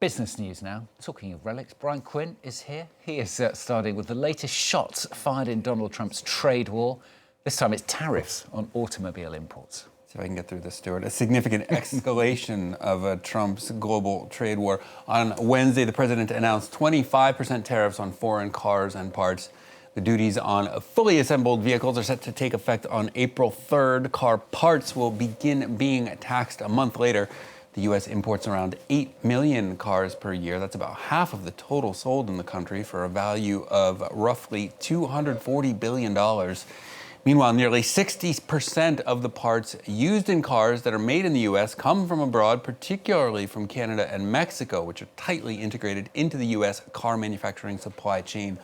Business news now. Talking of relics, Brian Quinn is here. He is starting with the latest shots fired in Donald Trump's trade war. This time it's tariffs on automobile imports. See if I can get through this, Stuart. A significant escalation of Trump's global trade war. On Wednesday, the president announced 25% tariffs on foreign cars and parts. The duties on fully assembled vehicles are set to take effect on April 3rd. Car parts will begin being taxed a month later. The U.S. imports around 8 million cars per year. That's about half of the total sold in the country for a value of roughly $240 billion. Meanwhile, nearly 60% of the parts used in cars that are made in the U.S. come from abroad, particularly from Canada and Mexico, which are tightly integrated into the U.S. car manufacturing supply chain.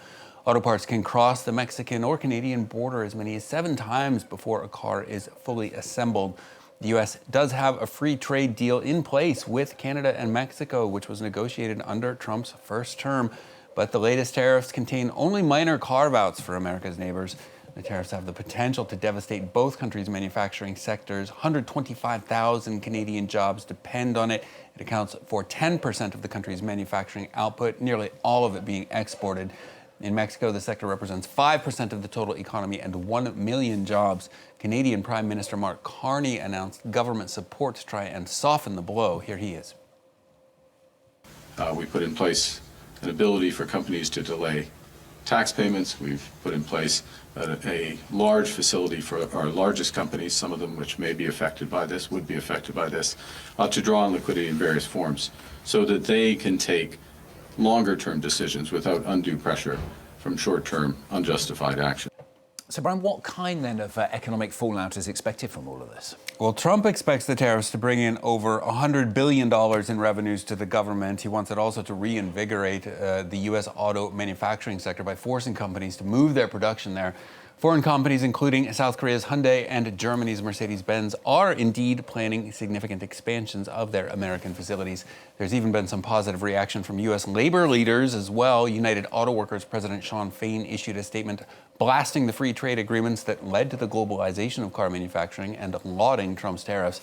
Auto parts can cross the Mexican or Canadian border as many as 7 times before a car is fully assembled. The U.S. does have a free trade deal in place with Canada and Mexico, which was negotiated under Trump's first term. But the latest tariffs contain only minor carve-outs for America's neighbors. The tariffs have the potential to devastate both countries' manufacturing sectors. 125,000 Canadian jobs depend on it. It accounts for 10% of the country's manufacturing output, nearly all of it being exported. In Mexico, the sector represents 5% of the total economy and 1 million jobs. Canadian Prime Minister Mark Carney announced government support to try and soften the blow. Here he is. We put in place an ability for companies to delay tax payments. We've put in place a large facility for our largest companies, some of them which may be affected by this, would be affected by this, to draw on liquidity in various forms so that they can take longer-term decisions without undue pressure from short-term unjustified action. So, Brian, what kind then of economic fallout is expected from all of this? Well, Trump expects the tariffs to bring in over $100 billion in revenues to the government. He wants it also to reinvigorate the U.S. auto manufacturing sector by forcing companies to move their production there. Foreign companies, including South Korea's Hyundai and Germany's Mercedes-Benz, are indeed planning significant expansions of their American facilities. There's even been some positive reaction from U.S. labor leaders as well. United Auto Workers President Shawn Fain issued a statement blasting the free trade agreements that led to the globalization of car manufacturing and lauding Trump's tariffs.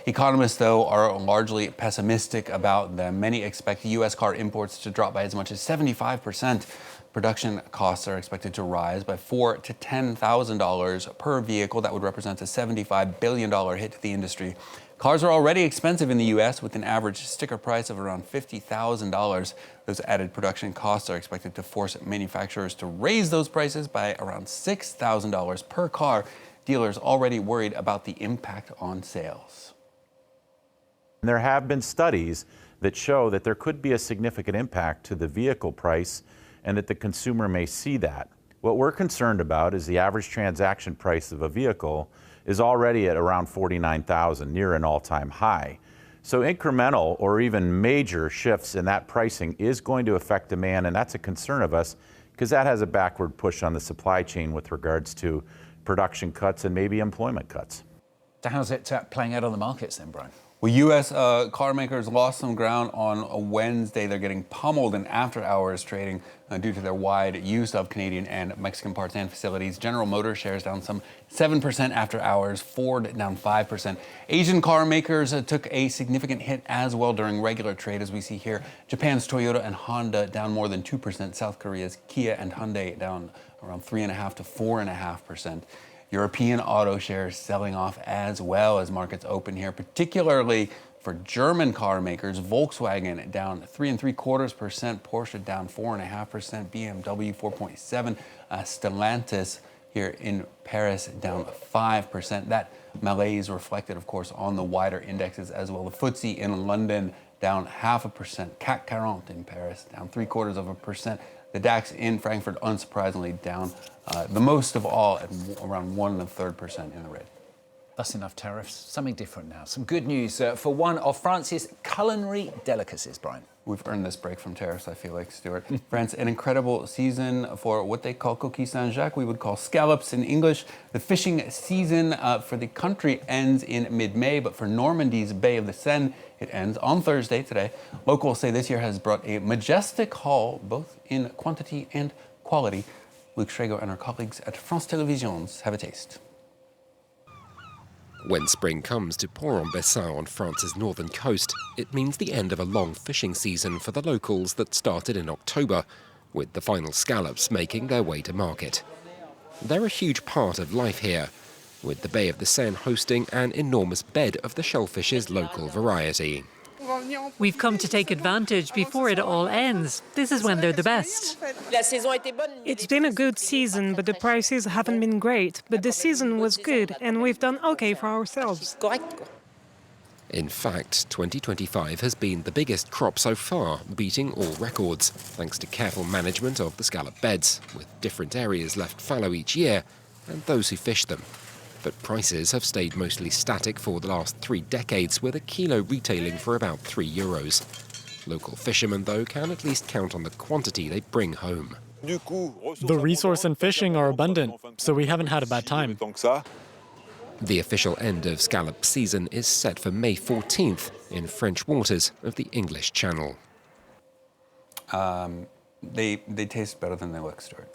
Economists, though, are largely pessimistic about them. Many expect U.S. car imports to drop by as much as 75%. Production costs are expected to rise by $4,000 to $10,000 per vehicle. That would represent a $75 billion hit to the industry. Cars are already expensive in the U.S. with an average sticker price of around $50,000. Those added production costs are expected to force manufacturers to raise those prices by around $6,000 per car. Dealers already worried about the impact on sales. There have been studies that show that there could be a significant impact to the vehicle price and that the consumer may see that. What we're concerned about is the average transaction price of a vehicle is already at around $49,000, near an all-time high. So incremental or even major shifts in that pricing is going to affect demand, and that's a concern of us because that has a backward push on the supply chain with regards to production cuts and maybe employment cuts. So how's it playing out on the markets then, Brian? Well, U.S. car makers lost some ground on a Wednesday. They're getting pummeled in after-hours trading due to their wide use of Canadian and Mexican parts and facilities. General Motors shares down some 7% after hours, Ford down 5%. Asian car makers took a significant hit as well during regular trade, as we see here. Japan's Toyota and Honda down more than 2%. South Korea's Kia and Hyundai down around 3.5% to 4.5%. European auto shares selling off as well as markets open here, particularly for German car makers. Volkswagen down 3.75%, Porsche down 4.5%, BMW 4.7%, Stellantis here in Paris down 5%. That malaise reflected, of course, on the wider indexes as well. The FTSE in London down 0.5%, CAC 40 in Paris down 0.75%. The DAX in Frankfurt, unsurprisingly, down the most of all at around 1.33% in the red. That's enough tariffs. Something different now. Some good news for one of France's culinary delicacies, Brian. We've earned this break from tariffs, I feel like, Stuart. France, an incredible season for what they call coquilles Saint-Jacques. We would call scallops in English. The fishing season for the country ends in mid-May, but for Normandy's Bay of the Seine, it ends on Thursday today. Locals say this year has brought a majestic haul, both in quantity and quality. Luc Schrager and our colleagues at France Télévisions have a taste. When spring comes to Port-en-Bessin on France's northern coast, it means the end of a long fishing season for the locals that started in October, with the final scallops making their way to market. They're a huge part of life here, with the Bay of the Seine hosting an enormous bed of the shellfish's local variety. We've come to take advantage before it all ends. This is when they're the best. It's been a good season, but the prices haven't been great. But the season was good, and we've done okay for ourselves. In fact, 2025 has been the biggest crop so far, beating all records, thanks to careful management of the scallop beds, with different areas left fallow each year, and those who fish them. But prices have stayed mostly static for the last 3 decades, with a kilo retailing for about €3. Local fishermen, though, can at least count on the quantity they bring home. The resource and fishing are abundant, so we haven't had a bad time. The official end of scallop season is set for May 14th in French waters of the English Channel. They taste better than they look, Stuart.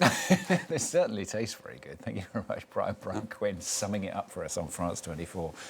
They certainly taste very good. Thank you very much, Brian Quinn, summing it up for us on France 24.